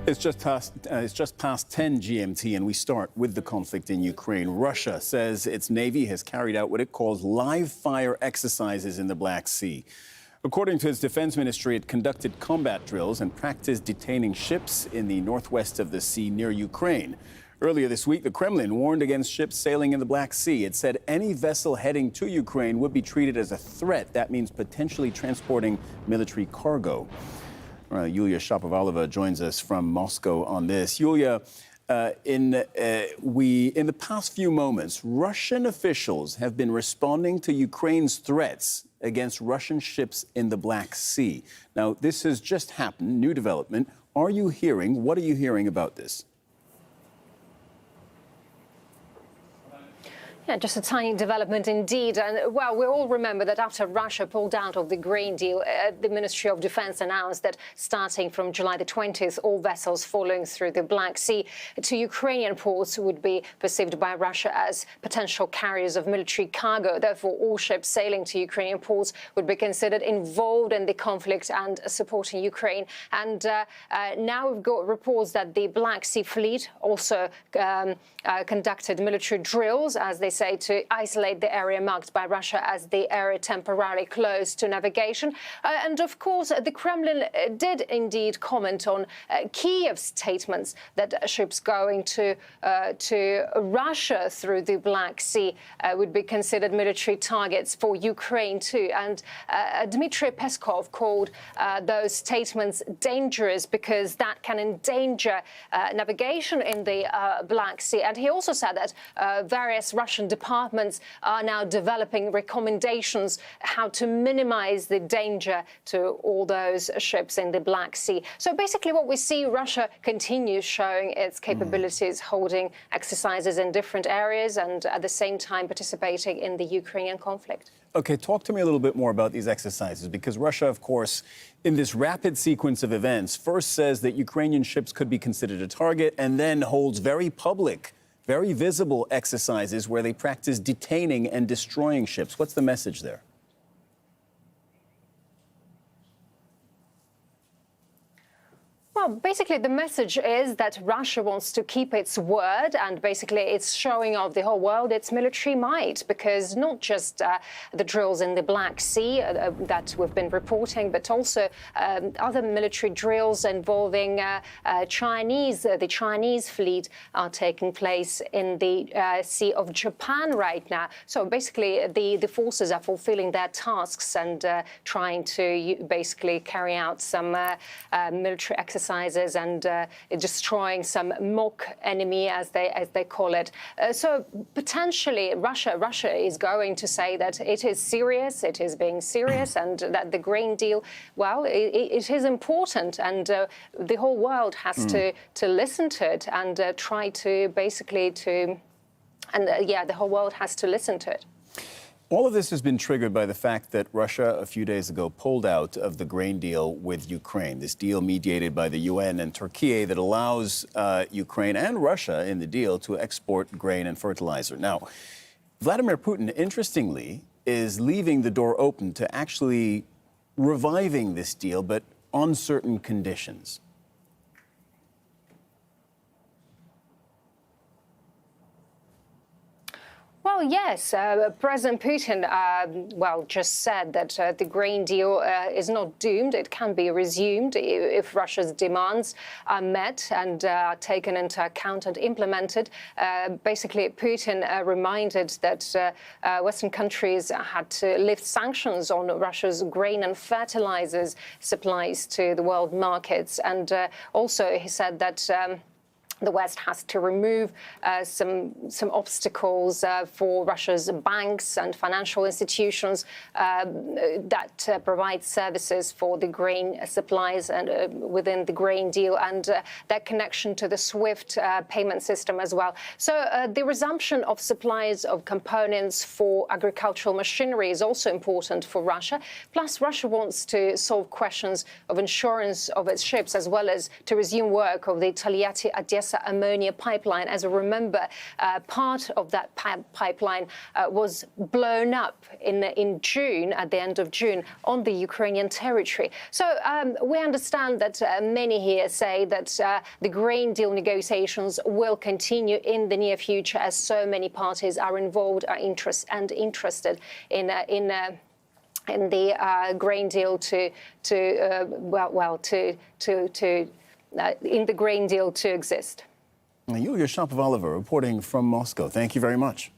It's just past 10 GMT, and we start with the conflict in Ukraine. Russia says its Navy has carried out what it calls live fire exercises in the Black Sea. According to its defense ministry, it conducted combat drills and practiced detaining ships in the northwest of the sea near Ukraine. Earlier this week, the Kremlin warned against ships sailing in the Black Sea. It said any vessel heading to Ukraine would be treated as a threat. That means potentially transporting military cargo. Yulia Shapovalova joins us from Moscow on this. Yulia, in the past few moments, Russian officials have been responding to Ukraine's threats against Russian ships in the Black Sea. Now, this has just happened, new development. What are you hearing about this? Yeah, just a tiny development indeed. And, well, we all remember that after Russia pulled out of the grain deal, the Ministry of Defense announced that starting from July the 20th, all vessels following through the Black Sea to Ukrainian ports would be perceived by Russia as potential carriers of military cargo. Therefore, all ships sailing to Ukrainian ports would be considered involved in the conflict and supporting Ukraine. And now we've got reports that the Black Sea Fleet also conducted military drills, as they say, to isolate the area marked by Russia as the area temporarily closed to navigation. And of course, the Kremlin did indeed comment on Kiev's statements that ships going to Russia through the Black Sea would be considered military targets for Ukraine too. And Dmitry Peskov called those statements dangerous because that can endanger navigation in the Black Sea. And he also said that various Russian departments are now developing recommendations how to minimize the danger to all those ships in the Black Sea. So basically what we see, Russia continues showing its capabilities, holding exercises in different areas and at the same time participating in the Ukrainian conflict. Okay, talk to me a little bit more about these exercises, because Russia, of course, in this rapid sequence of events, first says that Ukrainian ships could be considered a target and then holds very public, very visible exercises where they practice detaining and destroying ships. What's the message there? Well, basically, the message is that Russia wants to keep its word, and basically it's showing off the whole world its military might, because not just the drills in the Black Sea that we've been reporting, but also other military drills involving the Chinese fleet are taking place in the Sea of Japan right now. So basically, the forces are fulfilling their tasks and trying to basically carry out some military exercises and destroying some mock enemy, as they call it. So potentially Russia is going to say that it is serious, it is being serious, and that the grain deal, well, it is important, and the whole world has to listen to it and try to basically the whole world has to listen to it. All of this has been triggered by the fact that Russia a few days ago pulled out of the grain deal with Ukraine, this deal mediated by the UN and Turkey that allows Ukraine and Russia in the deal to export grain and fertilizer. Now, Vladimir Putin, interestingly, is leaving the door open to actually reviving this deal, but on certain conditions. Well, yes, President Putin, just said that the grain deal is not doomed. It can be resumed if Russia's demands are met and taken into account and implemented. Basically, Putin reminded that Western countries had to lift sanctions on Russia's grain and fertilizers supplies to the world markets. And also he said that the West has to remove some obstacles for Russia's banks and financial institutions that provide services for the grain supplies and within the grain deal, and their connection to the SWIFT payment system as well. So the resumption of supplies of components for agricultural machinery is also important for Russia. Plus, Russia wants to solve questions of insurance of its ships, as well as to resume work of the Taliati-Odessa Odessa ammonia pipeline. As you remember, part of that pipeline was blown up in June, at the end of June, on the Ukrainian territory. So we understand that many here say that the grain deal negotiations will continue in the near future, as so many parties are involved, are interested in the grain deal in the grain deal to exist. Yulia Shapovalova reporting from Moscow. Thank you very much.